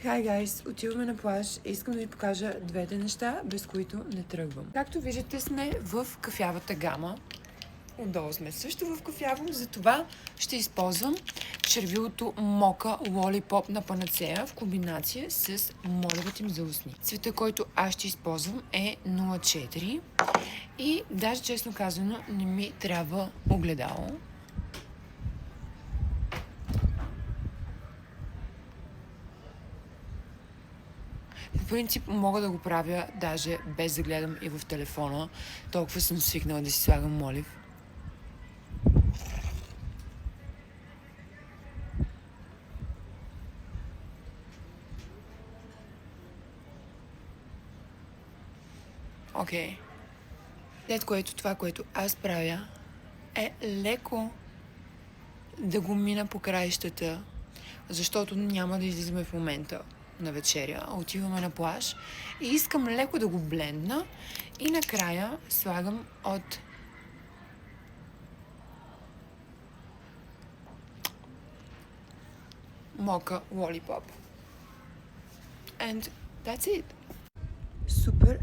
Hi guys, отиваме на плаж и искам да ви покажа двете неща, без които не тръгвам. Както виждате, сме в кафявата гама. Отдолу сме също в кафяво, затова ще използвам червилото Мока Lollipop на Панацея в комбинация с молевата им за устни. Цвета, който аз ще използвам е 04 и даже честно казано не ми трябва огледало. По принцип мога да го правя даже без да гледам и в телефона. Толкова съм свикнала да си слагам молив. Окей. След което това, което аз правя, е леко да го мина по краищата, защото няма да излизаме в момента на вечеря. Отиваме на плаж и искам леко да го блендна и накрая слагам от Mocha Lollipop. And that's it. Супер